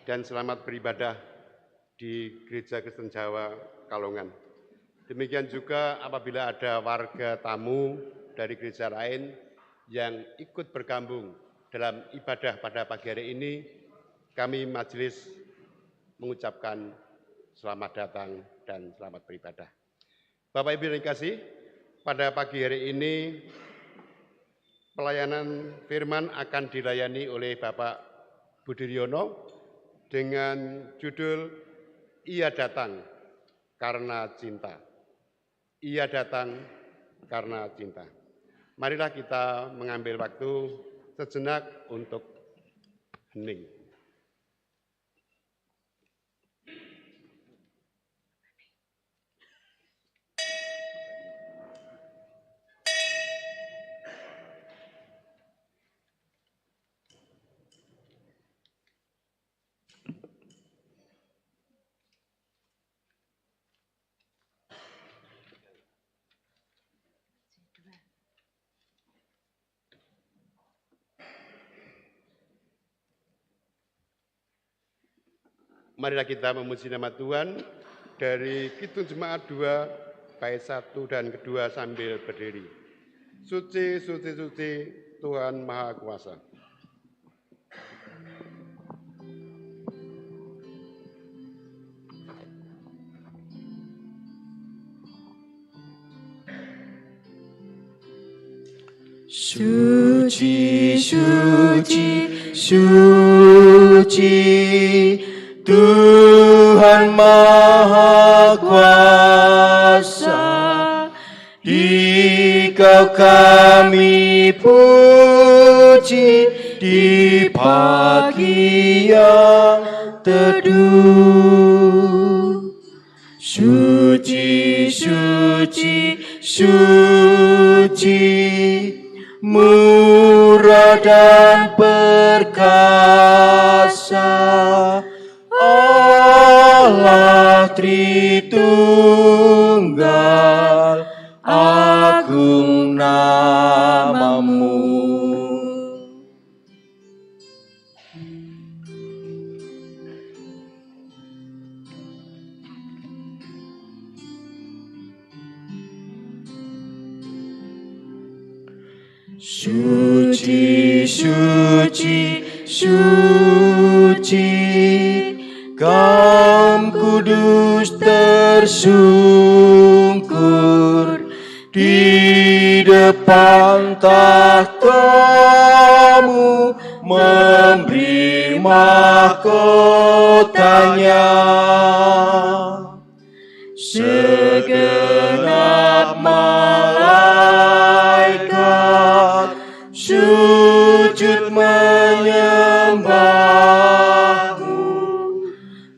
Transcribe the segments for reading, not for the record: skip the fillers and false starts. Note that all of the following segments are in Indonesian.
dan selamat beribadah di Gereja Kristen Jawa Kalongan. Demikian juga apabila ada warga tamu dari gereja lain yang ikut bergabung dalam ibadah pada pagi hari ini, kami majelis mengucapkan selamat datang dan selamat beribadah. Bapak Ibu yang dikasihi, pada pagi hari ini pelayanan firman akan dilayani oleh Bapak Budiryono dengan judul Ia Datang Karena Cinta. Ia datang karena cinta. Marilah kita mengambil waktu sejenak untuk hening. Marilah kita memuji nama Tuhan dari Kidung Jemaat 2, bait 1 dan kedua sambil berdiri. Suci, suci, suci, Tuhan Maha Kuasa. Suci, suci, suci, Tuhan Maha Kuasa, Dikau kami puji di pagi yang teduh. Suci, suci, suci, murah dan perkasa, Allah Tritunggal, agung namamu. Suci, suci, suci, Kaum kudus tersungkur di depan tahtamu, memberi mahkotanya. Segenap malaikat sujud menyembahmu,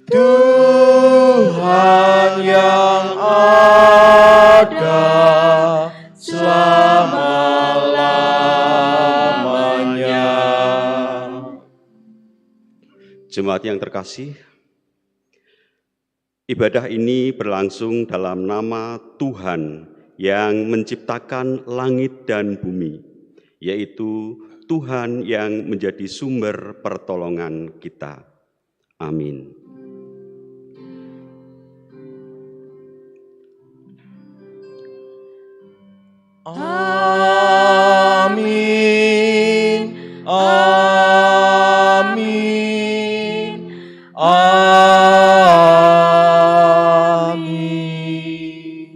Tuhan yang ada selama-lamanya. Jemaat yang terkasih, ibadah ini berlangsung dalam nama Tuhan yang menciptakan langit dan bumi, yaitu Tuhan yang menjadi sumber pertolongan kita. Amin. Amin, amin, amin.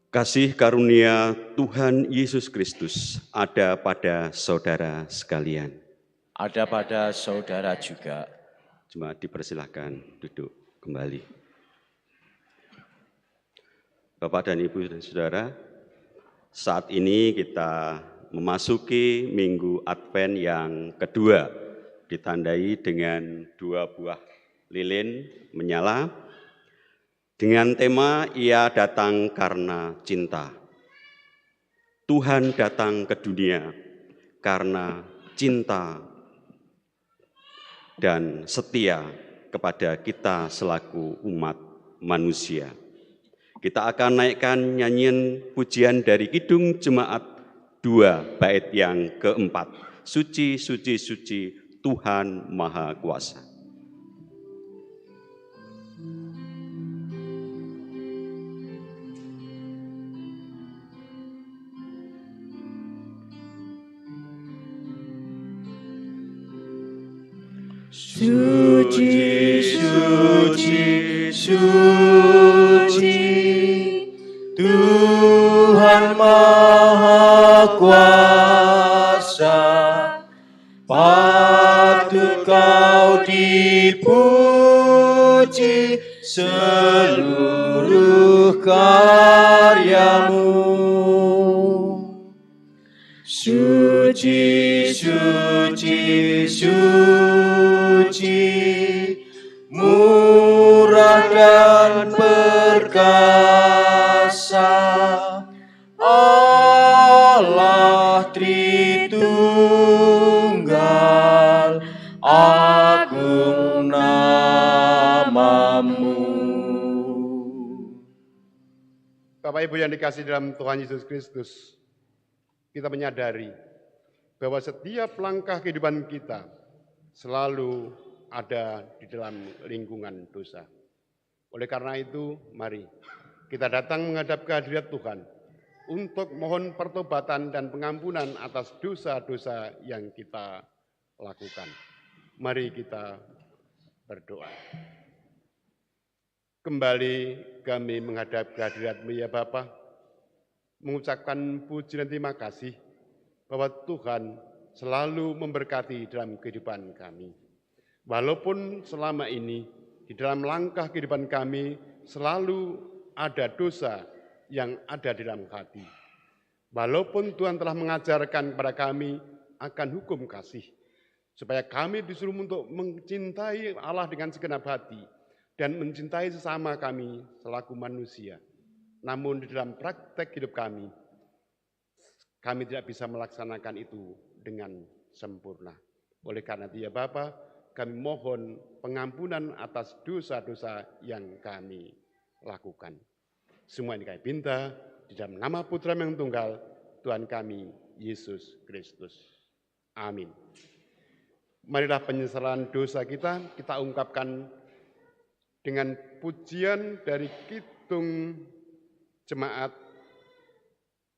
Kasih karunia Tuhan Yesus Kristus ada pada saudara sekalian. Ada pada saudara juga. Jemaat dipersilahkan duduk kembali. Bapak dan Ibu dan Saudara, saat ini kita memasuki Minggu Advent yang kedua, ditandai dengan 2 buah lilin menyala, dengan tema Ia Datang Karena Cinta. Tuhan datang ke dunia karena cinta dan setia kepada kita selaku umat manusia. Kita akan naikkan nyanyian pujian dari Kidung Jemaat 2, bait yang keempat. Suci, suci, suci, Tuhan Maha Kuasa. Suci, suci, suci, Tuhan Maha Kuasa, patut Kau dipuji seluruh karyamu. Suci, suci, suci, murah dan perkasa, Allah Tritunggal, agung namamu. Bapak Ibu yang dikasihi dalam Tuhan Yesus Kristus, kita menyadari bahwa setiap langkah kehidupan kita selalu ada di dalam lingkungan dosa. Oleh karena itu, mari kita datang menghadap kehadirat Tuhan untuk mohon pertobatan dan pengampunan atas dosa-dosa yang kita lakukan. Mari kita berdoa. Kembali kami menghadap kehadirat-Mu ya Bapa, mengucapkan puji dan terima kasih bahwa Tuhan selalu memberkati dalam kehidupan kami. Walaupun selama ini di dalam langkah kehidupan kami selalu ada dosa yang ada di dalam hati. Walaupun Tuhan telah mengajarkan kepada kami akan hukum kasih, supaya kami disuruh untuk mencintai Allah dengan segenap hati dan mencintai sesama kami selaku manusia. Namun di dalam praktek hidup kami tidak bisa melaksanakan itu dengan sempurna. Oleh karena itu ya Bapa, kami mohon pengampunan atas dosa-dosa yang kami lakukan. Semua ini kami minta di dalam nama Putra yang tunggal, Tuhan kami, Yesus Kristus. Amin. Marilah penyesalan dosa kita ungkapkan dengan pujian dari Kidung Jemaat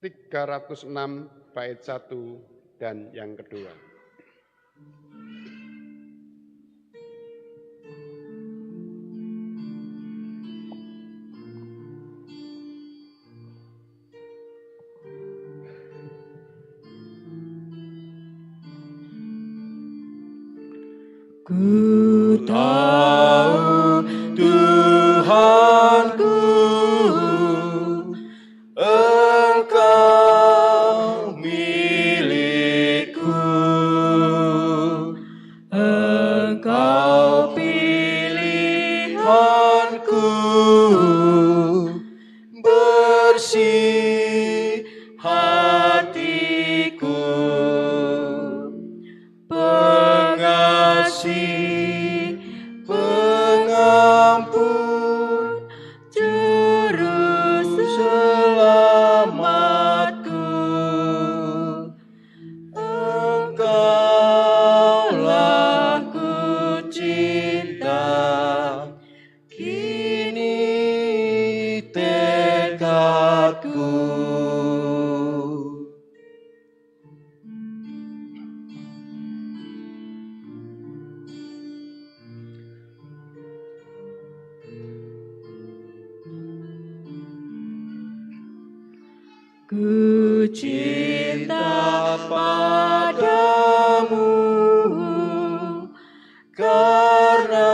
306 bait 1 dan yang kedua. Ku tahu Tuhanku, Engkau milikku, Engkau pilihanku, bersih hatiku, pengasih, pengampun, juru selamatku. Engkaulah ku cinta, kini tekadku. Ku cinta padamu karena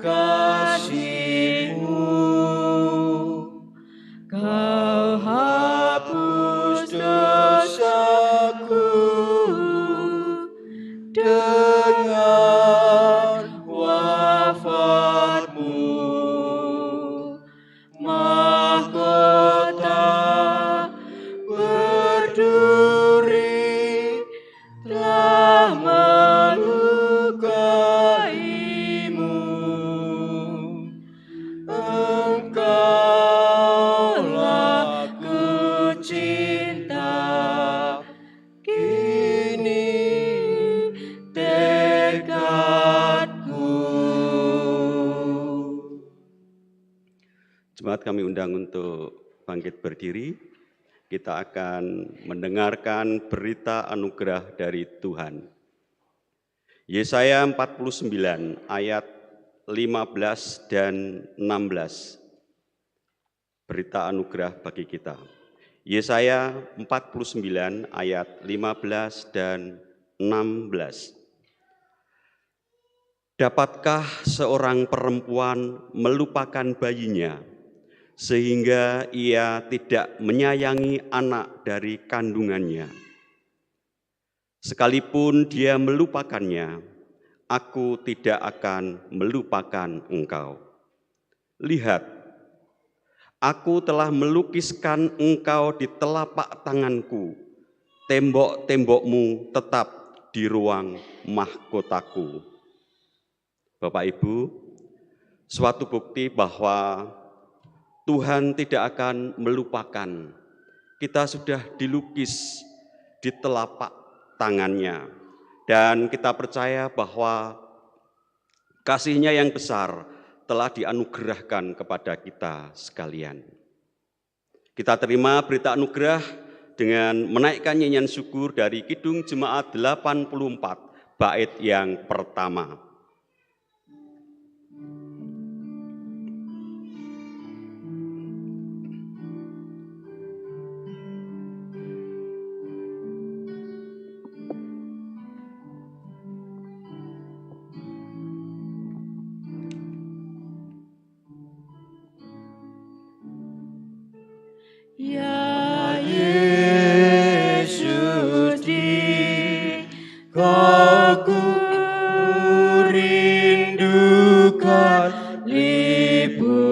kasih-Mu. Kau hapus dosaku dengan wafat-Mu. Mahkota berduka Jemaat kami undang untuk bangkit berdiri. Kita akan mendengarkan berita anugerah dari Tuhan. Yesaya 49 ayat 15 dan 16. Berita anugerah bagi kita. Yesaya 49 ayat 15 dan 16. Dapatkah seorang perempuan melupakan bayinya sehingga ia tidak menyayangi anak dari kandungannya? Sekalipun dia melupakannya, aku tidak akan melupakan engkau. Lihat, aku telah melukiskan engkau di telapak tanganku, tembok-tembokmu tetap di ruang mahkotaku. Bapak Ibu, suatu bukti bahwa Tuhan tidak akan melupakan. Kita sudah dilukis di telapak tangannya. Dan kita percaya bahwa kasih-Nya yang besar telah dianugerahkan kepada kita sekalian. Kita terima berita anugerah dengan menaikkan nyanyian syukur dari Kidung Jemaat 84, bait yang pertama. Ya Yesus, di Kau ku rindukan, liburkanlah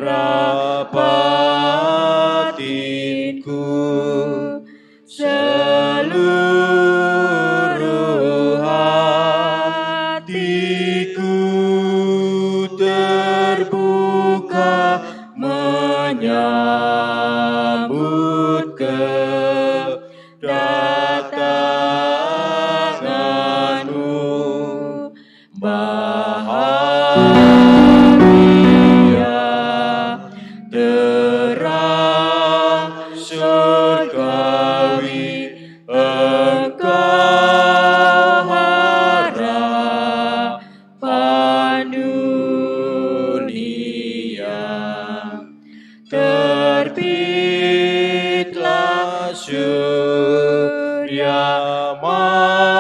rapatinku, seluruh hatiku terbuka menyambut kedatangan-Mu. Bahagia terang surgawi Engkau harapan dunia. Terbitlah surya makasih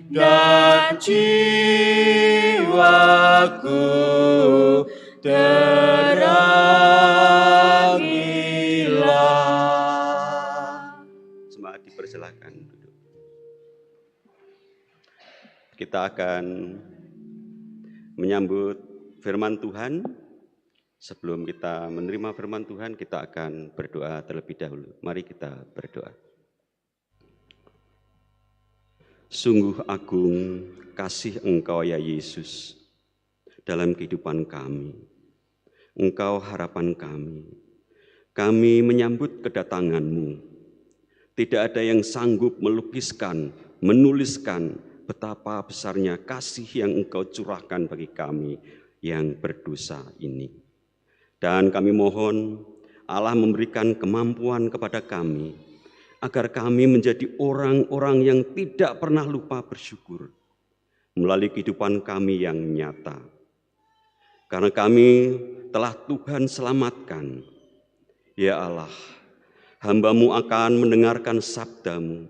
dan jiwaku terangilah. Jemaat dipersilakan duduk. Kita akan menyambut firman Tuhan. Sebelum kita menerima firman Tuhan, kita akan berdoa terlebih dahulu. Mari kita berdoa. Sungguh agung kasih Engkau ya Yesus dalam kehidupan kami. Engkau harapan kami. Kami menyambut kedatangan-Mu. Tidak ada yang sanggup melukiskan, menuliskan betapa besarnya kasih yang Engkau curahkan bagi kami yang berdosa ini. Dan kami mohon Allah memberikan kemampuan kepada kami, agar kami menjadi orang-orang yang tidak pernah lupa bersyukur melalui kehidupan kami yang nyata. Karena kami telah Tuhan selamatkan. Ya Allah, hamba-Mu akan mendengarkan sabda-Mu.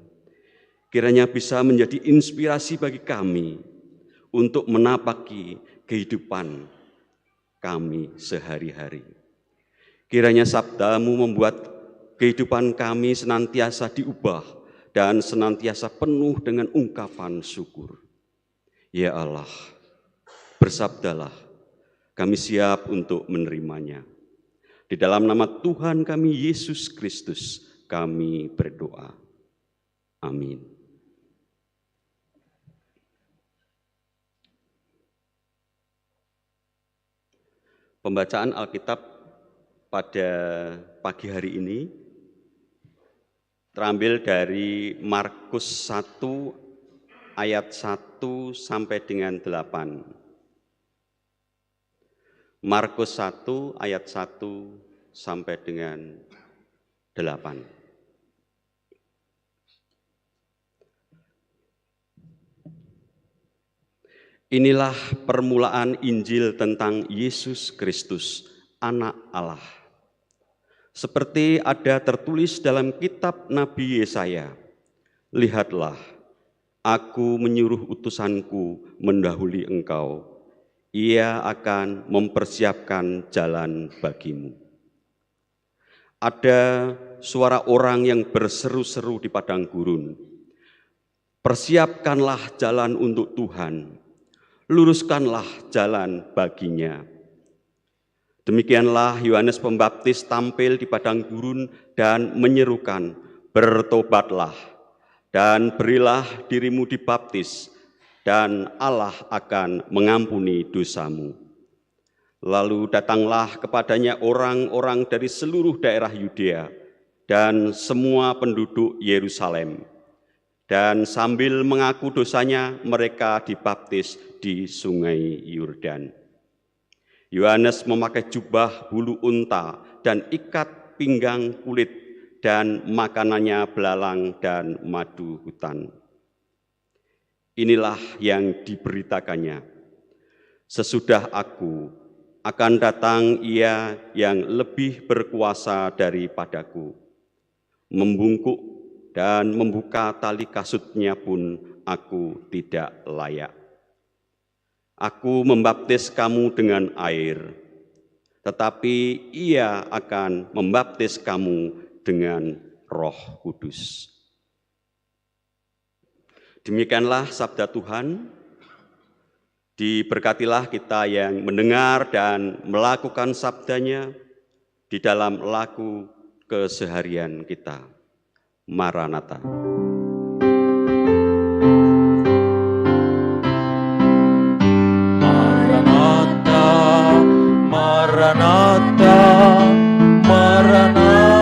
Kiranya bisa menjadi inspirasi bagi kami untuk menapaki kehidupan kami sehari-hari. Kiranya sabda-Mu membuat kehidupan kami senantiasa diubah dan senantiasa penuh dengan ungkapan syukur. Ya Allah, bersabdalah, kami siap untuk menerimanya. Di dalam nama Tuhan kami Yesus Kristus, kami berdoa. Amin. Pembacaan Alkitab pada pagi hari ini terambil dari Markus 1 ayat 1 sampai dengan 8. Markus 1 ayat 1 sampai dengan 8. Inilah permulaan Injil tentang Yesus Kristus, Anak Allah. Seperti ada tertulis dalam kitab Nabi Yesaya, lihatlah, aku menyuruh utusanku mendahului engkau. Ia akan mempersiapkan jalan bagimu. Ada suara orang yang berseru-seru di padang gurun. Persiapkanlah jalan untuk Tuhan, luruskanlah jalan baginya. Demikianlah Yohanes Pembaptis tampil di padang gurun dan menyerukan, bertobatlah dan berilah dirimu dibaptis, dan Allah akan mengampuni dosamu. Lalu datanglah kepadanya orang-orang dari seluruh daerah Yudea dan semua penduduk Yerusalem. Dan sambil mengaku dosanya, mereka dibaptis di sungai Yordan. Yohanes memakai jubah bulu unta dan ikat pinggang kulit, dan makanannya belalang dan madu hutan. Inilah yang diberitakannya. Sesudah aku akan datang Ia yang lebih berkuasa daripadaku. Membungkuk dan membuka tali kasutnya pun aku tidak layak. Aku membaptis kamu dengan air, tetapi Ia akan membaptis kamu dengan Roh Kudus. Demikianlah sabda Tuhan. Diberkatilah kita yang mendengar dan melakukan sabdanya di dalam laku keseharian kita. Maranatha. Maranatha, Maranatha.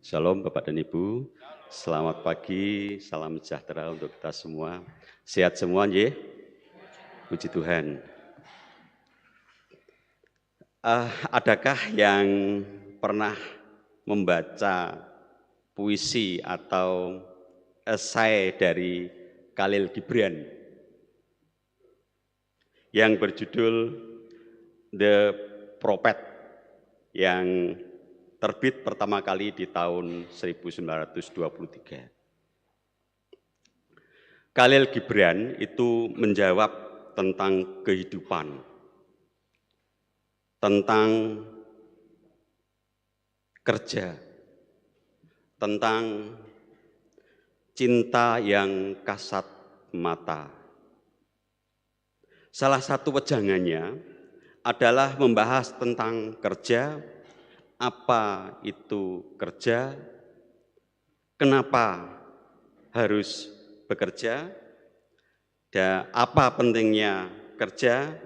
Shalom Bapak dan Ibu, selamat pagi, salam sejahtera untuk kita semua. Sehat semua, nggih? Puji Tuhan. Adakah yang pernah membaca puisi atau esai dari Khalil Gibran yang berjudul The Prophet yang terbit pertama kali di tahun 1923. Khalil Gibran itu menjawab tentang kehidupan, tentang kerja, tentang cinta yang kasat mata. Salah satu wejangannya adalah membahas tentang kerja, apa itu kerja, kenapa harus bekerja, dan apa pentingnya kerja,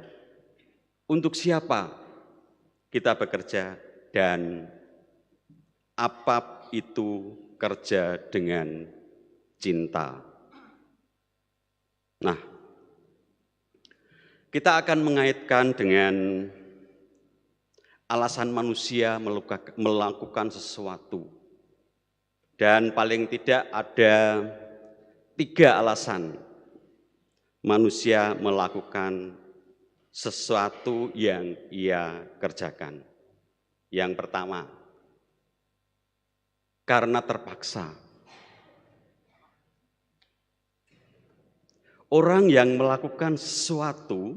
untuk siapa kita bekerja, dan apa itu kerja dengan cinta. Nah, kita akan mengaitkan dengan alasan manusia melakukan sesuatu. Dan paling tidak ada 3 alasan manusia melakukan sesuatu yang ia kerjakan. Yang pertama, karena terpaksa. Orang yang melakukan sesuatu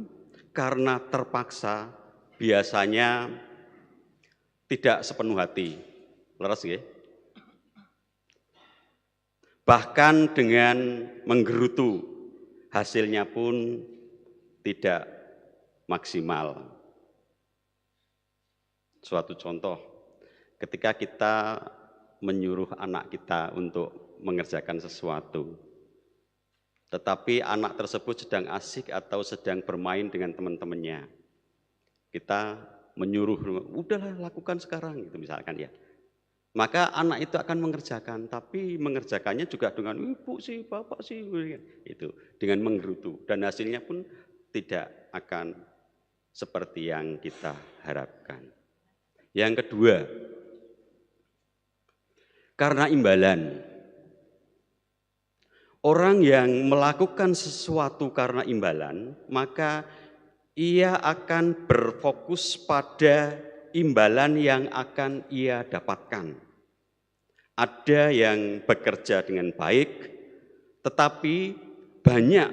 karena terpaksa biasanya tidak sepenuh hati. Leres nggih? Bahkan dengan menggerutu, hasilnya pun tidak maksimal. Suatu contoh, ketika kita menyuruh anak kita untuk mengerjakan sesuatu, tetapi anak tersebut sedang asik atau sedang bermain dengan teman-temannya, kita menyuruh, udahlah lakukan sekarang gitu misalkan ya. Maka anak itu akan mengerjakan, tapi mengerjakannya juga dengan ibu sih, bapak sih, itu dengan menggerutu dan hasilnya pun tidak akan seperti yang kita harapkan. Yang kedua, karena imbalan. Orang yang melakukan sesuatu karena imbalan, maka ia akan berfokus pada imbalan yang akan ia dapatkan. Ada yang bekerja dengan baik, tetapi banyak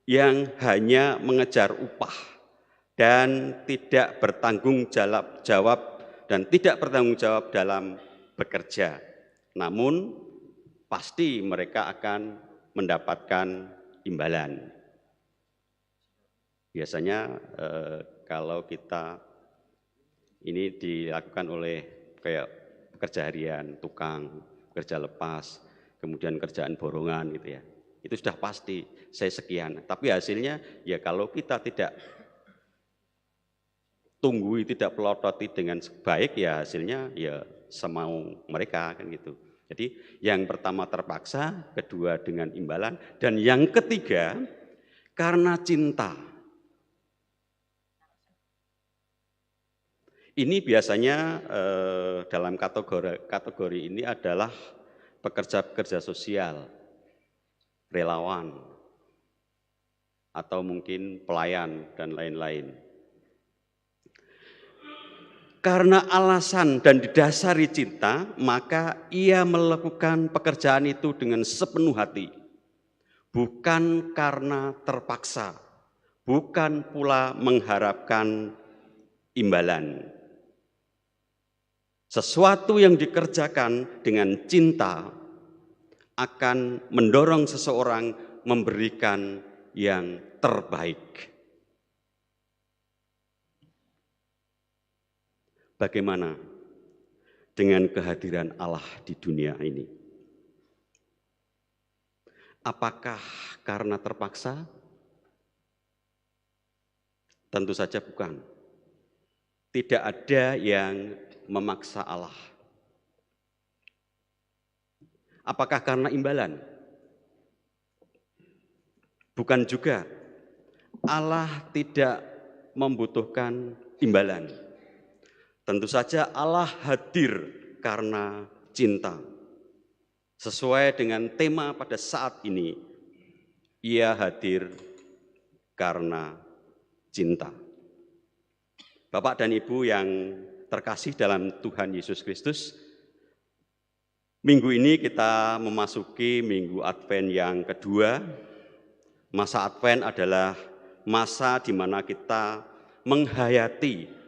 yang hanya mengejar upah dan tidak bertanggung jawab dalam bekerja. Namun pasti mereka akan mendapatkan imbalan. Biasanya kalau kita ini dilakukan oleh kayak pekerja harian, tukang, kerja lepas, kemudian kerjaan borongan gitu ya. Itu sudah pasti, saya sekian. Tapi hasilnya ya kalau kita tidak tunggui, tidak pelototi dengan baik ya hasilnya ya semau mereka kan gitu. Jadi yang pertama terpaksa, kedua dengan imbalan, dan yang ketiga karena cinta. Ini biasanya dalam kategori ini adalah pekerja-pekerja sosial, relawan, atau mungkin pelayan dan lain-lain. Karena alasan dan didasari cinta, maka ia melakukan pekerjaan itu dengan sepenuh hati. Bukan karena terpaksa, bukan pula mengharapkan imbalan. Sesuatu yang dikerjakan dengan cinta akan mendorong seseorang memberikan yang terbaik. Bagaimana dengan kehadiran Allah di dunia ini? Apakah karena terpaksa? Tentu saja bukan. Tidak ada yang memaksa Allah. Apakah karena imbalan? Bukan juga. Allah tidak membutuhkan imbalan. Tentu saja Allah hadir karena cinta. Sesuai dengan tema pada saat ini, Ia hadir karena cinta. Bapak dan Ibu yang terkasih dalam Tuhan Yesus Kristus, minggu ini kita memasuki minggu Advent yang kedua. Masa Advent adalah masa di mana kita menghayati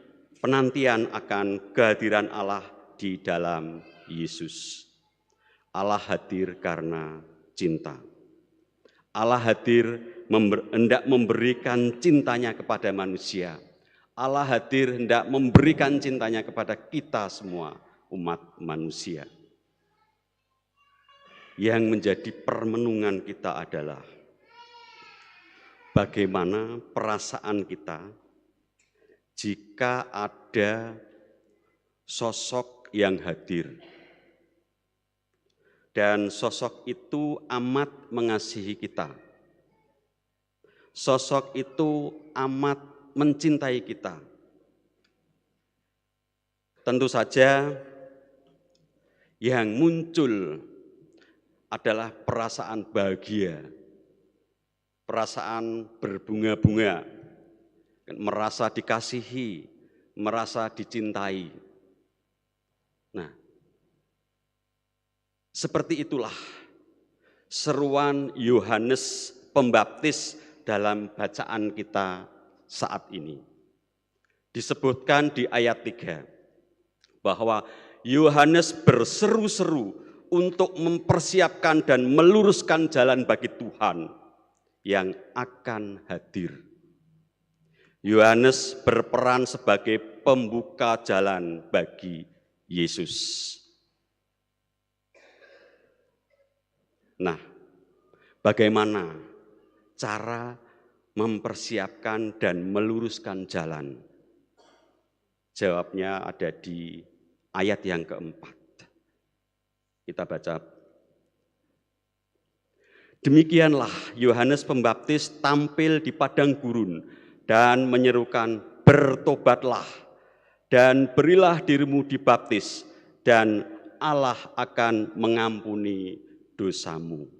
penantian akan kehadiran Allah di dalam Yesus. Allah hadir karena cinta. Allah hadir hendak memberikan cintanya kepada manusia. Allah hadir hendak memberikan cintanya kepada kita semua, umat manusia. Yang menjadi permenungan kita adalah bagaimana perasaan kita jika ada sosok yang hadir. Dan sosok itu amat mengasihi kita. Sosok itu amat mencintai kita. Tentu saja yang muncul adalah perasaan bahagia, perasaan berbunga-bunga, merasa dikasihi, merasa dicintai. Nah, seperti itulah seruan Yohanes Pembaptis dalam bacaan kita saat ini. Disebutkan di ayat 3 bahwa Yohanes berseru-seru untuk mempersiapkan dan meluruskan jalan bagi Tuhan yang akan hadir. Yohanes berperan sebagai pembuka jalan bagi Yesus. Nah, bagaimana cara mempersiapkan dan meluruskan jalan? Jawabnya ada di ayat yang keempat. Kita baca. Demikianlah Yohanes Pembaptis tampil di padang gurun dan menyerukan, bertobatlah dan berilah dirimu dibaptis dan Allah akan mengampuni dosamu.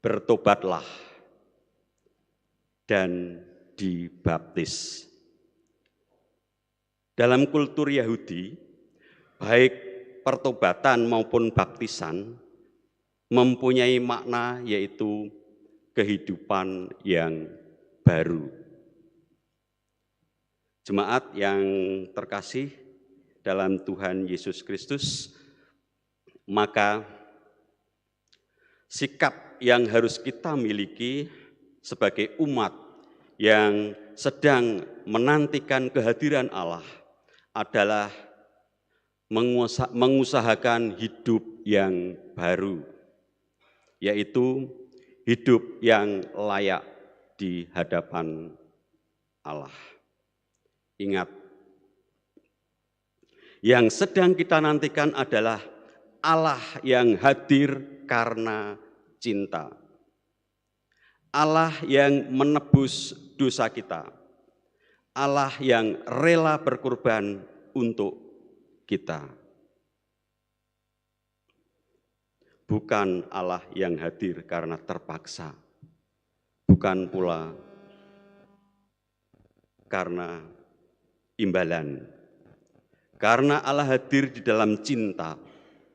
Bertobatlah dan dibaptis. Dalam kultur Yahudi, baik pertobatan maupun baptisan mempunyai makna yaitu kehidupan yang baru. Jemaat yang terkasih dalam Tuhan Yesus Kristus, maka sikap yang harus kita miliki sebagai umat yang sedang menantikan kehadiran Allah adalah mengusahakan hidup yang baru, yaitu hidup yang layak di hadapan Allah. Ingat, yang sedang kita nantikan adalah Allah yang hadir karena cinta. Allah yang menebus dosa kita. Allah yang rela berkorban untuk kita. Bukan Allah yang hadir karena terpaksa. Bukan pula karena imbalan. Karena Allah hadir di dalam cinta,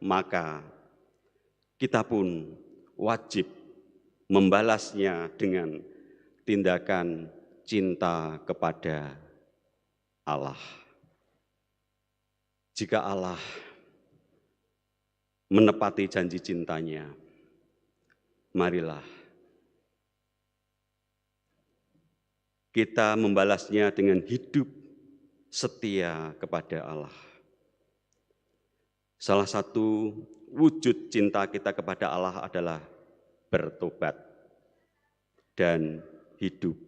maka kita pun wajib membalasnya dengan tindakan cinta kepada Allah. Jika Allah menepati janji cintanya, marilah kita membalasnya dengan hidup setia kepada Allah. Salah satu wujud cinta kita kepada Allah adalah bertobat dan hidup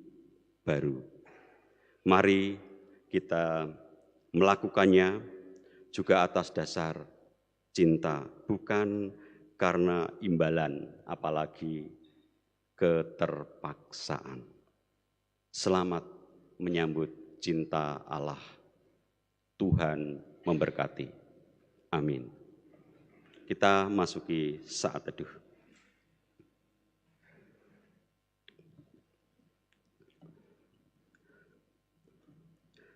baru. Mari kita melakukannya juga atas dasar cinta, bukan karena imbalan, apalagi keterpaksaan. Selamat menyambut cinta Allah. Tuhan memberkati. Amin. Kita masuki saat teduh.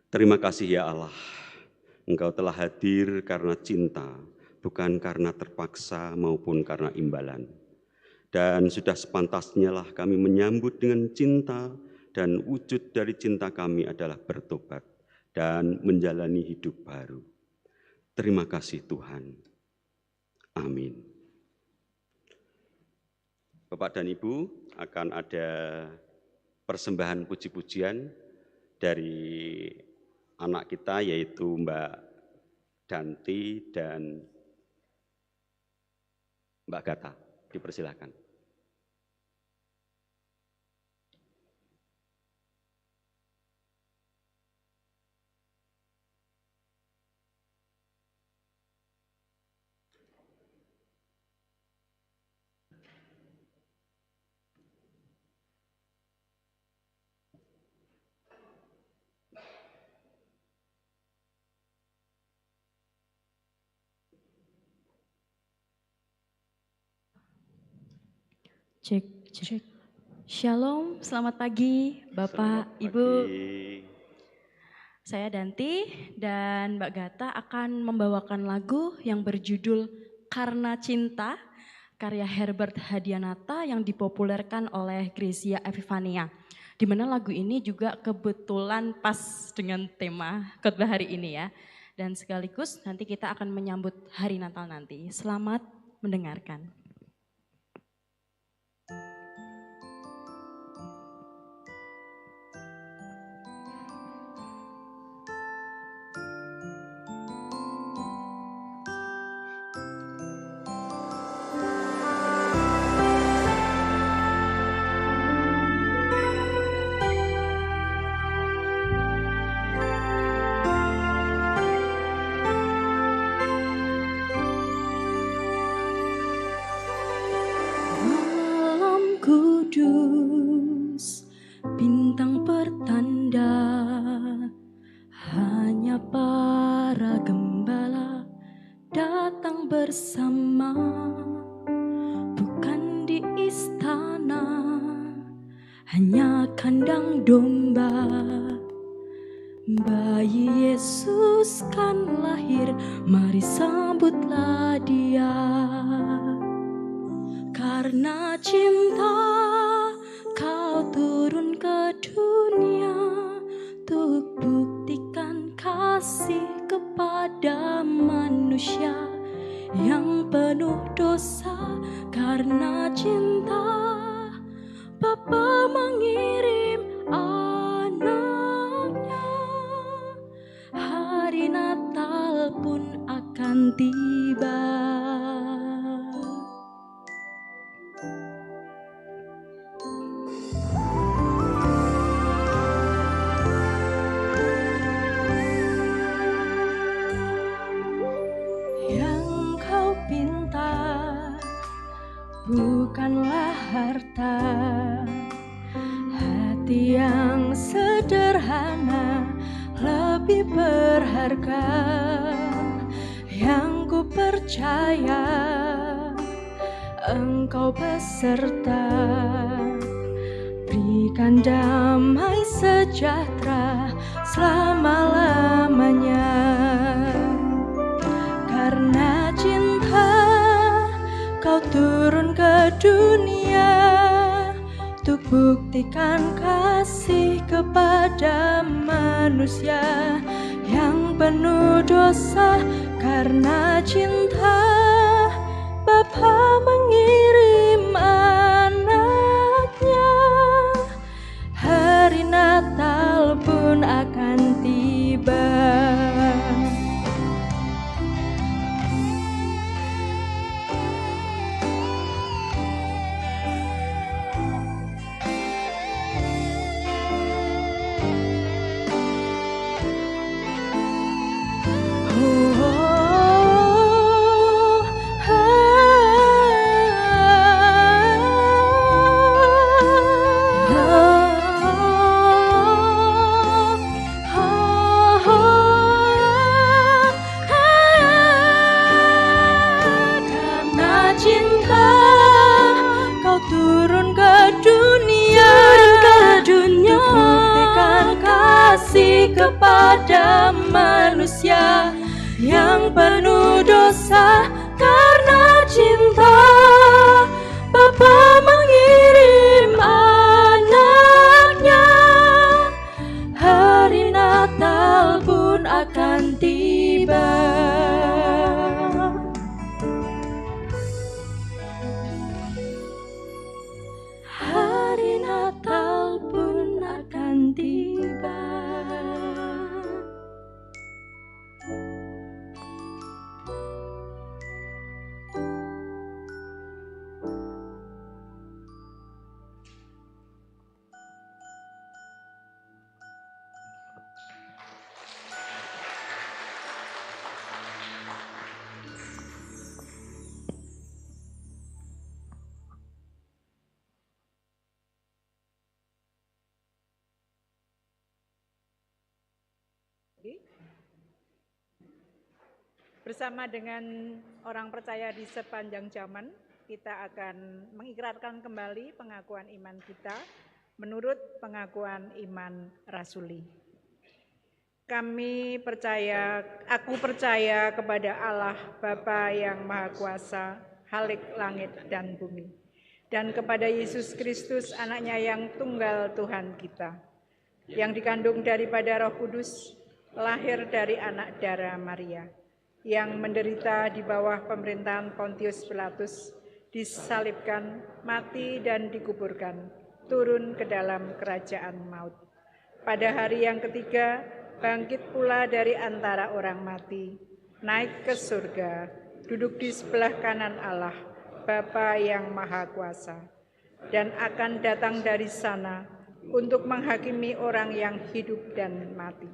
Terima kasih ya Allah, Engkau telah hadir karena cinta, bukan karena terpaksa maupun karena imbalan. Dan sudah sepantasnya lah kami menyambut dengan cinta, dan wujud dari cinta kami adalah bertobat dan menjalani hidup baru. Terima kasih Tuhan. Amin. Bapak dan Ibu, akan ada persembahan puji-pujian dari anak kita yaitu Mbak Danti dan Mbak Gata. Dipersilakan. Cek, cek. Shalom, selamat pagi Bapak, Selamat Ibu. pagi. Saya Danti dan Mbak Gata akan membawakan lagu yang berjudul Karena Cinta, karya Herbert Hadianata yang dipopulerkan oleh Gracia Epifania. Di mana lagu ini juga kebetulan pas dengan tema khotbah hari ini ya. Dan sekaligus nanti kita akan menyambut hari Natal nanti. Selamat mendengarkan. bersama, bukan di istana, hanya kandang domba. Bayi Yesus kan lahir, mari sambutlah dia. Karena cinta kau turun ke dunia, untuk buktikan kasih kepada manusia yang penuh dosa. Karena cinta Bapa mengirim anaknya, hari Natal pun akan tiba. Yang kau pinta bukanlah harta, hati yang sederhana lebih berharga. Yang ku percaya engkau beserta, berikan damai sejahtera selama-lamanya. Karena cinta kau turun ke dunia, untuk buktikan kasih kepada manusia yang penuh dosa. Karena cinta Bapa mengirim anaknya, hari Natal pun akan tiba. Kepada manusia yang penuh dosa. Karena cinta Bapa mengirim anaknya, hari Natal pun akan tiba. Hari Natal pun akan tiba. Bersama dengan orang percaya di sepanjang zaman, kita akan mengikrarkan kembali pengakuan iman kita menurut pengakuan iman rasuli. Aku percaya kepada Allah Bapa yang Maha Kuasa, Khalik langit dan bumi, dan kepada Yesus Kristus, anaknya yang tunggal Tuhan kita, yang dikandung daripada Roh Kudus, lahir dari anak darah Maria, yang menderita di bawah pemerintahan Pontius Pilatus, disalibkan, mati dan dikuburkan, turun ke dalam kerajaan maut. Pada hari yang ketiga, bangkit pula dari antara orang mati, naik ke surga, duduk di sebelah kanan Allah, Bapa yang Maha Kuasa, dan akan datang dari sana untuk menghakimi orang yang hidup dan mati.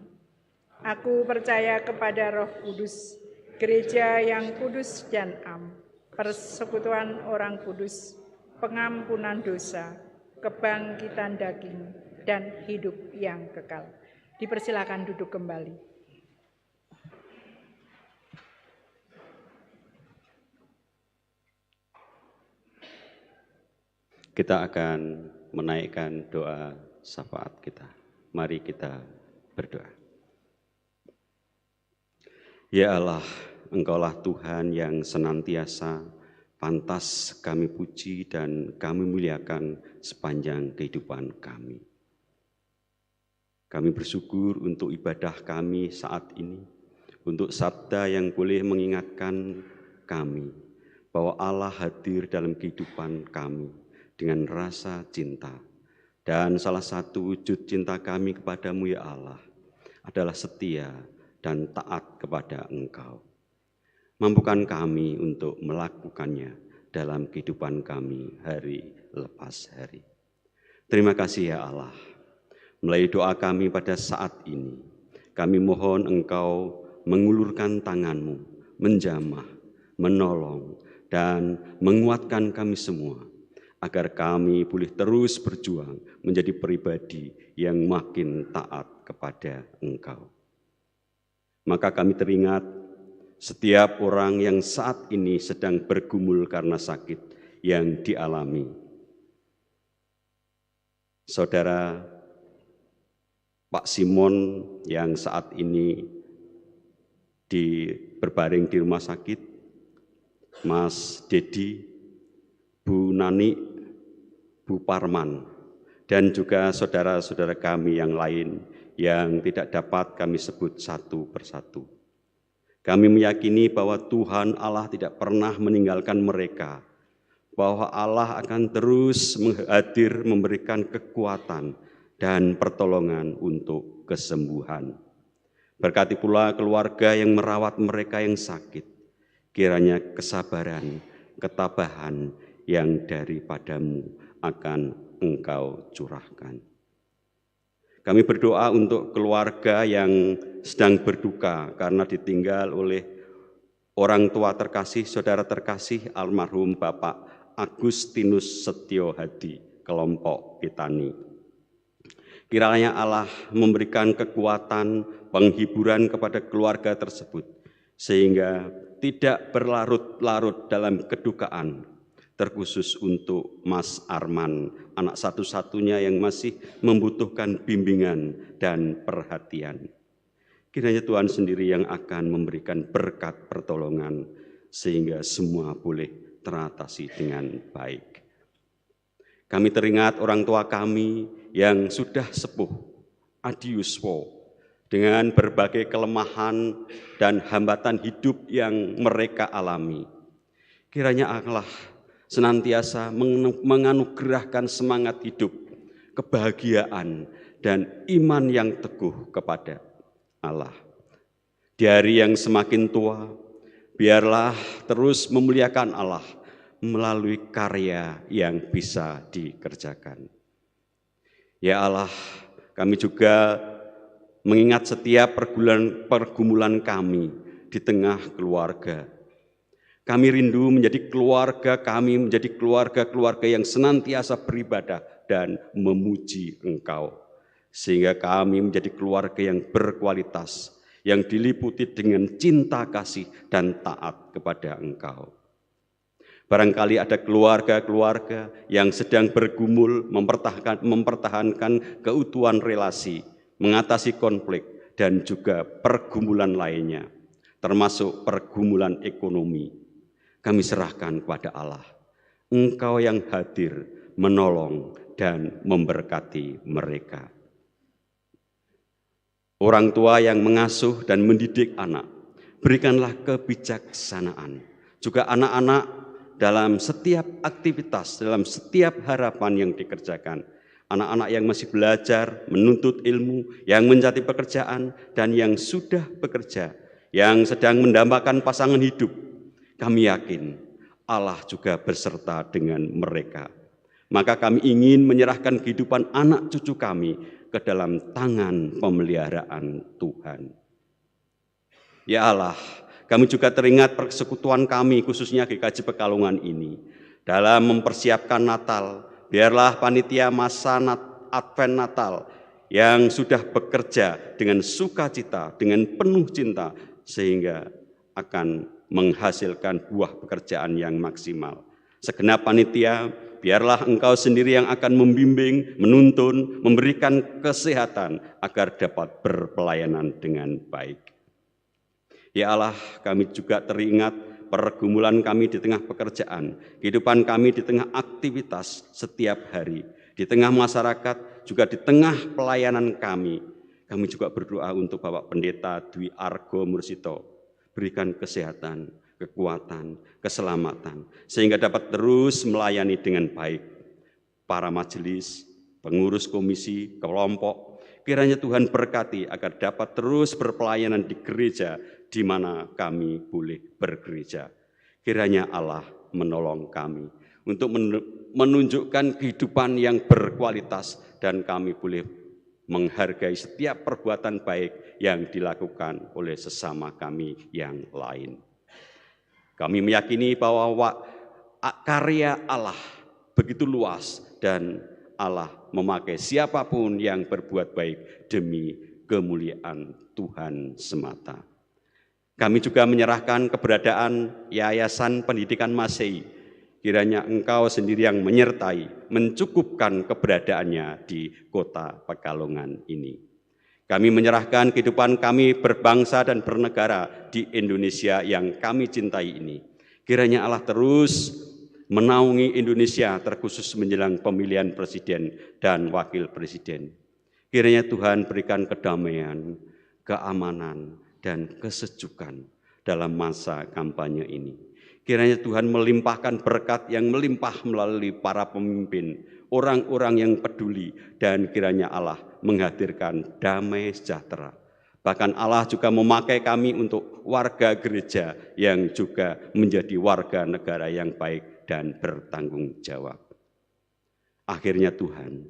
Aku percaya kepada Roh Kudus, Gereja yang kudus dan am, persekutuan orang kudus, pengampunan dosa, kebangkitan daging, dan hidup yang kekal. Dipersilakan duduk kembali. Kita akan menaikkan doa syafaat kita. Mari kita berdoa. Ya Allah, Engkaulah Tuhan yang senantiasa pantas kami puji dan kami muliakan sepanjang kehidupan kami. Kami bersyukur untuk ibadah kami saat ini, untuk sabda yang boleh mengingatkan kami bahwa Allah hadir dalam kehidupan kami dengan rasa cinta. Dan salah satu wujud cinta kami kepadamu ya Allah adalah setia dan taat kepada Engkau. Mampukan kami untuk melakukannya dalam kehidupan kami hari lepas hari. Terima kasih ya Allah. Melalui doa kami pada saat ini, kami mohon Engkau mengulurkan tangan-Mu, menjamah, menolong, dan menguatkan kami semua, agar kami boleh terus berjuang menjadi pribadi yang makin taat kepada Engkau. Maka kami teringat setiap orang yang saat ini sedang bergumul karena sakit yang dialami. Saudara Pak Simon yang saat ini berbaring di rumah sakit, Mas Dedi, Bu Nani, Bu Parman, dan juga saudara-saudara kami yang lain yang tidak dapat kami sebut satu persatu. Kami meyakini bahwa Tuhan Allah tidak pernah meninggalkan mereka, bahwa Allah akan terus hadir memberikan kekuatan dan pertolongan untuk kesembuhan. Berkati pula keluarga yang merawat mereka yang sakit, kiranya kesabaran, ketabahan yang daripadamu akan Engkau curahkan. Kami berdoa untuk keluarga yang sedang berduka karena ditinggal oleh orang tua terkasih, saudara terkasih almarhum Bapak Agustinus Setio Hadi, kelompok Pitani. Kiranya Allah memberikan kekuatan, penghiburan kepada keluarga tersebut, sehingga tidak berlarut-larut dalam kedukaan, terkhusus untuk Mas Arman, anak satu-satunya yang masih membutuhkan bimbingan dan perhatian. Kiranya Tuhan sendiri yang akan memberikan berkat pertolongan, sehingga semua boleh teratasi dengan baik. Kami teringat orang tua kami yang sudah sepuh, adiuswo, dengan berbagai kelemahan dan hambatan hidup yang mereka alami. Kiranya Allah senantiasa menganugerahkan semangat hidup, kebahagiaan, dan iman yang teguh kepada Allah. Di hari yang semakin tua, biarlah terus memuliakan Allah melalui karya yang bisa dikerjakan. Ya Allah, kami juga mengingat setiap pergumulan kami di tengah keluarga. Kami rindu menjadi keluarga yang senantiasa beribadah dan memuji Engkau. Sehingga kami menjadi keluarga yang berkualitas, yang diliputi dengan cinta kasih dan taat kepada Engkau. Barangkali ada keluarga-keluarga yang sedang bergumul mempertahankan keutuhan relasi, mengatasi konflik, dan juga pergumulan lainnya, termasuk pergumulan ekonomi. Kami serahkan kepada Allah, Engkau yang hadir, menolong, dan memberkati mereka. Orang tua yang mengasuh dan mendidik anak, berikanlah kebijaksanaan. Juga anak-anak dalam setiap aktivitas, dalam setiap harapan yang dikerjakan. Anak-anak yang masih belajar, menuntut ilmu, yang mencari pekerjaan, dan yang sudah bekerja, yang sedang mendambakan pasangan hidup. Kami yakin Allah juga berserta dengan mereka. Maka kami ingin menyerahkan kehidupan anak cucu kami ke dalam tangan pemeliharaan Tuhan. Ya Allah, kami juga teringat persekutuan kami, khususnya GKJ Pekalongan ini. Dalam mempersiapkan Natal, biarlah panitia masa Advent Natal yang sudah bekerja dengan sukacita, dengan penuh cinta, sehingga akan menghasilkan buah pekerjaan yang maksimal. Segenap panitia biarlah Engkau sendiri yang akan membimbing, menuntun, memberikan kesehatan agar dapat berpelayanan dengan baik. Ya Allah, kami juga teringat pergumulan kami di tengah pekerjaan, kehidupan kami di tengah aktivitas setiap hari, di tengah masyarakat, juga di tengah pelayanan kami. Kami juga berdoa untuk Bapak Pendeta Dwi Argo Mursito, berikan kesehatan, kekuatan, keselamatan, sehingga dapat terus melayani dengan baik para majelis, pengurus komisi, kelompok. Kiranya Tuhan berkati agar dapat terus berpelayanan di gereja di mana kami boleh bergereja. Kiranya Allah menolong kami untuk menunjukkan kehidupan yang berkualitas dan kami boleh menghargai setiap perbuatan baik yang dilakukan oleh sesama kami yang lain. Kami meyakini bahwa karya Allah begitu luas dan Allah memakai siapapun yang berbuat baik demi kemuliaan Tuhan semata. Kami juga menyerahkan keberadaan Yayasan Pendidikan Masehi. Kiranya Engkau sendiri yang menyertai, mencukupkan keberadaannya di kota Pekalongan ini. Kami menyerahkan kehidupan kami berbangsa dan bernegara di Indonesia yang kami cintai ini. Kiranya Allah terus menaungi Indonesia terkhusus menjelang pemilihan presiden dan wakil presiden. Kiranya Tuhan berikan kedamaian, keamanan, dan kesejukan dalam masa kampanye ini. Kiranya Tuhan melimpahkan berkat yang melimpah melalui para pemimpin, orang-orang yang peduli, dan kiranya Allah menghadirkan damai sejahtera. Bahkan Allah juga memakai kami untuk warga gereja yang juga menjadi warga negara yang baik dan bertanggung jawab. Akhirnya Tuhan,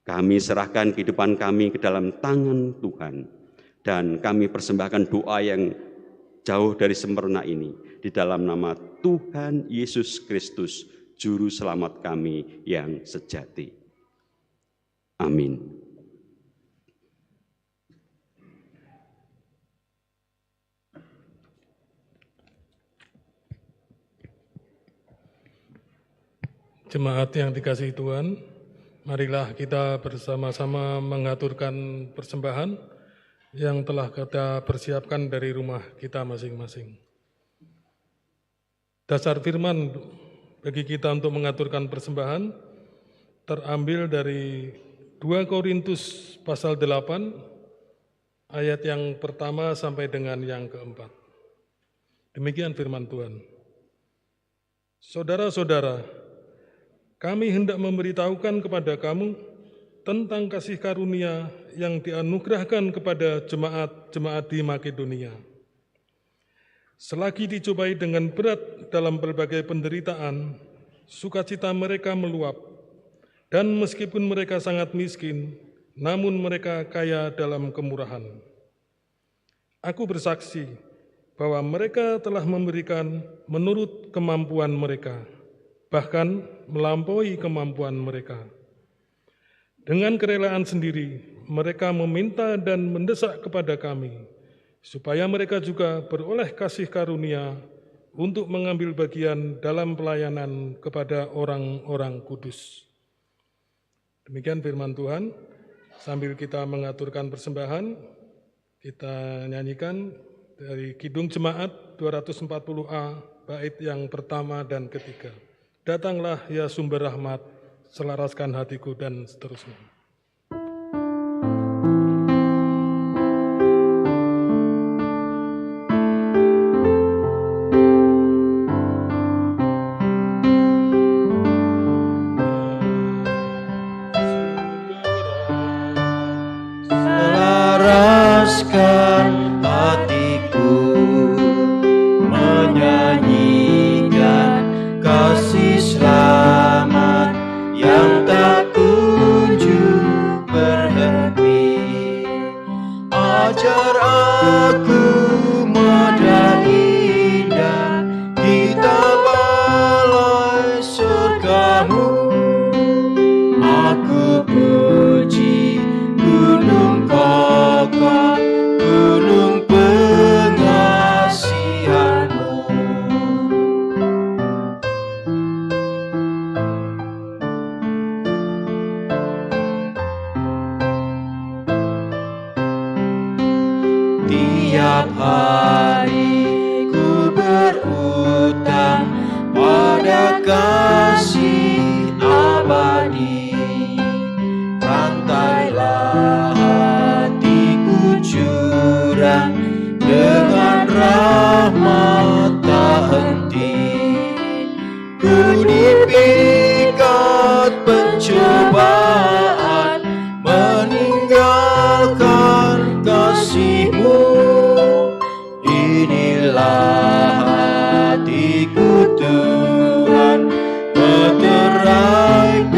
kami serahkan kehidupan kami ke dalam tangan Tuhan, dan kami persembahkan doa yang jauh dari sempurna ini di dalam nama Tuhan Yesus Kristus, Juru Selamat kami yang sejati. Amin. Jemaat yang dikasihi Tuhan, marilah kita bersama-sama mengaturkan persembahan yang telah kita persiapkan dari rumah kita masing-masing. Dasar firman bagi kita untuk mengaturkan persembahan terambil dari 2 Korintus pasal 8 ayat yang pertama sampai dengan yang keempat. Demikian firman Tuhan. Saudara-saudara, kami hendak memberitahukan kepada kamu tentang kasih karunia yang dianugerahkan kepada jemaat-jemaat di Makedonia. Selagi dicobai dengan berat dalam berbagai penderitaan, sukacita mereka meluap, dan meskipun mereka sangat miskin, namun mereka kaya dalam kemurahan. Aku bersaksi bahwa mereka telah memberikan menurut kemampuan mereka, bahkan melampaui kemampuan mereka. Dengan kerelaan sendiri, mereka meminta dan mendesak kepada kami, supaya mereka juga beroleh kasih karunia untuk mengambil bagian dalam pelayanan kepada orang-orang kudus. Demikian firman Tuhan. Sambil kita mengaturkan persembahan, kita nyanyikan dari Kidung Jemaat 240A, bait yang pertama dan ketiga. Datanglah ya sumber rahmat, selaraskan hatiku, dan seterusnya. Selaraskan hatiku menyanyikan kasih selamat yang tak kunjung berhenti. Ajar aku moda indah di balai surgamu. Aku puji gunung kokoh, gunung pengasihanmu. Tiap hari ku berutang pada kasih abadi. Rantailah hatiku curang dengan rahmat tak henti. Ku dipikat pencobaan, meninggalkan kasih-Mu. Inilah hatiku Tuhan, meteraikan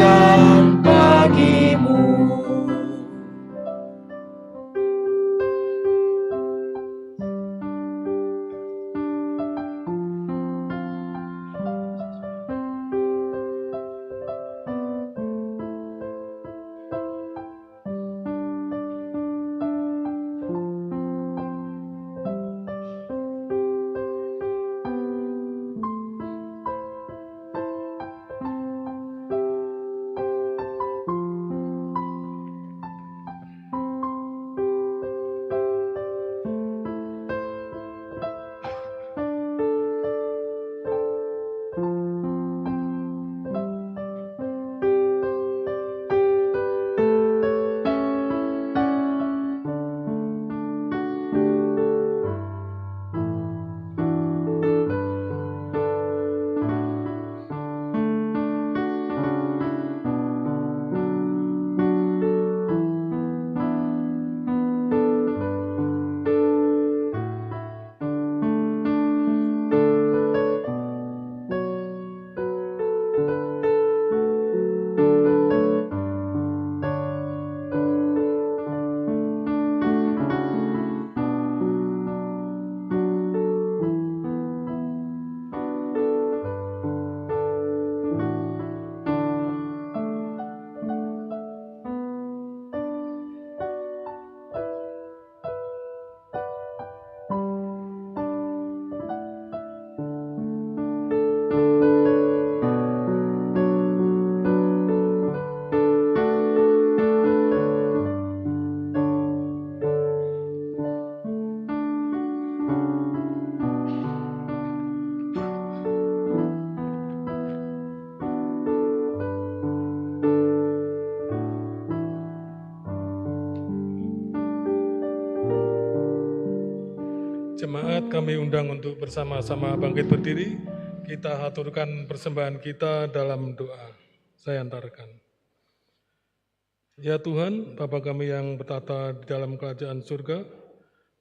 pagi-Mu. Jemaat kami undang untuk bersama-sama bangkit berdiri. Kita haturkan persembahan kita dalam doa. Saya antarkan. Ya Tuhan, Bapa kami yang bertata di dalam kerajaan surga,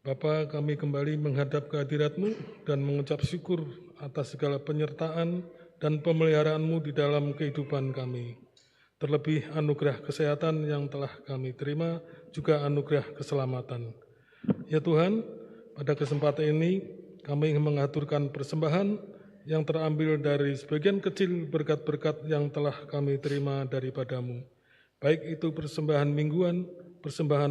Bapa, kami kembali menghadap kehadirat-Mu dan mengucap syukur atas segala penyertaan dan pemeliharaan-Mu di dalam kehidupan kami. Terlebih anugerah kesehatan yang telah kami terima, juga anugerah keselamatan. Ya Tuhan, pada kesempatan ini kami ingin mengaturkan persembahan yang terambil dari sebagian kecil berkat-berkat yang telah kami terima daripada-Mu. Baik itu persembahan mingguan, persembahan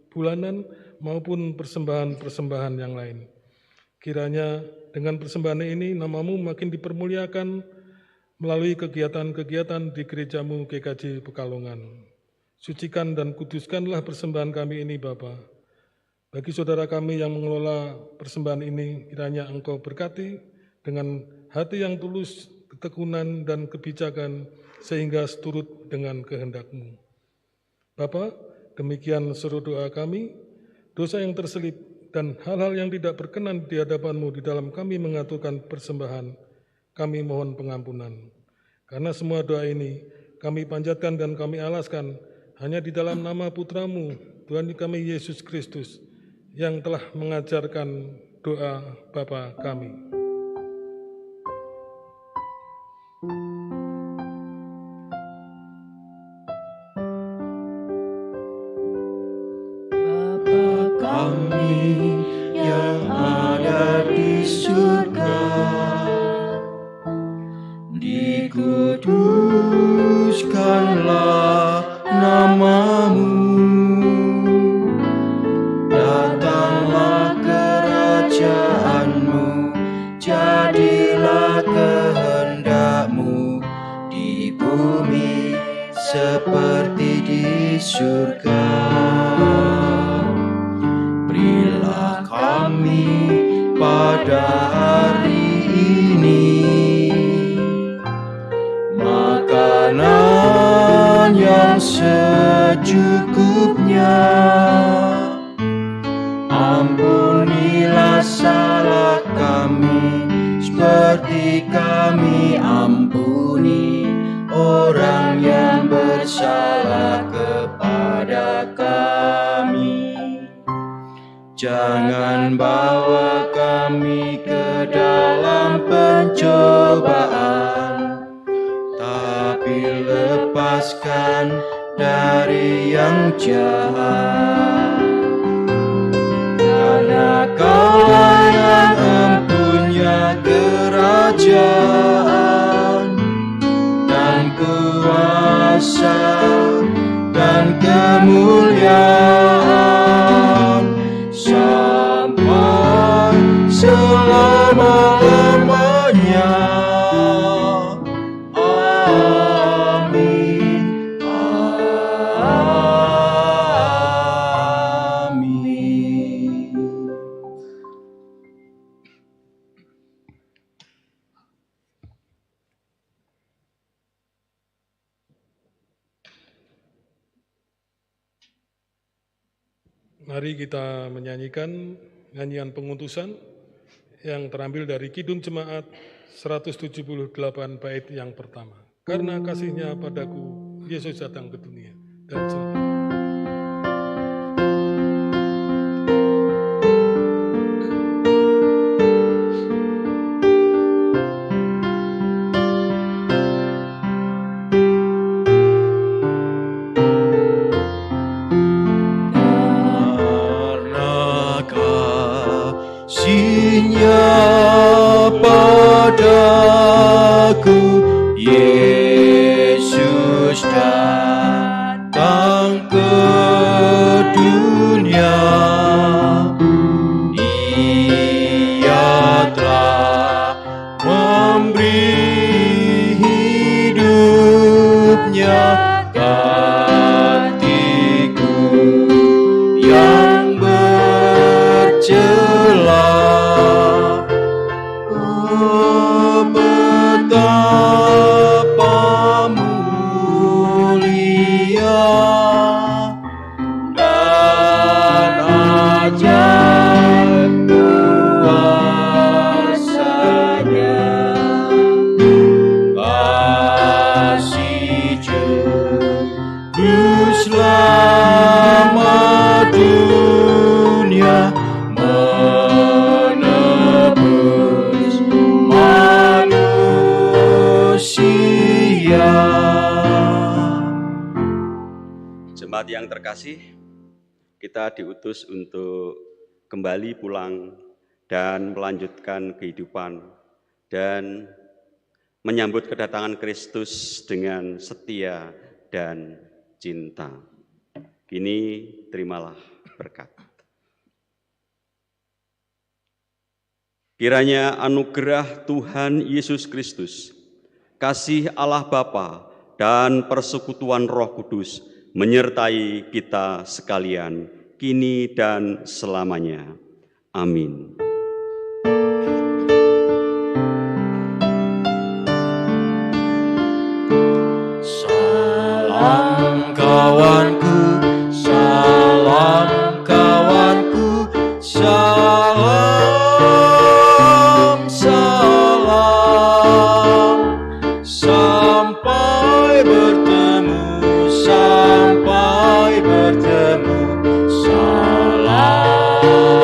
bulanan, maupun persembahan-persembahan yang lain. Kiranya dengan persembahan ini nama-Mu makin dipermuliakan melalui kegiatan-kegiatan di gereja-Mu GKJ Pekalongan. Sucikan dan kuduskanlah persembahan kami ini Bapa. Bagi saudara kami yang mengelola persembahan ini, kiranya Engkau berkati dengan hati yang tulus, ketekunan dan kebijakan, sehingga seturut dengan kehendak-Mu. Bapa, demikian seru doa kami, dosa yang terselip dan hal-hal yang tidak berkenan di hadapan-Mu di dalam kami mengaturkan persembahan, kami mohon pengampunan. Karena semua doa ini kami panjatkan dan kami alaskan hanya di dalam nama Putra-Mu, Tuhan kami Yesus Kristus, yang telah mengajarkan doa Bapa kami. Bapa kami yang ada di surga, dikuduskanlah nama-Mu. Kerajaan-Mu, jadilah kehendak-Mu di bumi seperti di surga. Berilah pada hari ini. Makanan yang secukupnya, ampunilah salah kami seperti kami ampuni orang yang bersalah kepada kami. Jangan bawa kami ke dalam pencobaan, tapi lepaskan dari yang jahat. Karena Kaulah yang mempunyai kerajaan dan kuasa dan kemuliaan sampai selama-lamanya. Amin. Amin. Mari kita menyanyikan nyanyian pengutusan yang terambil dari Kidung Jemaat 178 bait yang pertama. Karena kasih-Nya padaku, Yesus datang ke dunia. Dan selanjutnya. Kasih-Nya padaku, Yesus datang ke dunia. Ia telah memberi hidupnya gantiku yang bercela. Oh, betapa mulia dan ajaib kuasa-Nya. Kasih Juru Selamat dunia menebus manusia. Jemaat yang terkasih, kita diutus untuk kembali pulang dan melanjutkan kehidupan dan menyambut kedatangan Kristus dengan setia dan cinta. Kini terimalah berkat. Kiranya anugerah Tuhan Yesus Kristus, kasih Allah Bapa dan persekutuan Roh Kudus menyertai kita sekalian, kini dan selamanya. Amin. Salam kawanku, salam kawanku, salam, salam. Sampai bertemu, sampai bertemu. Salam.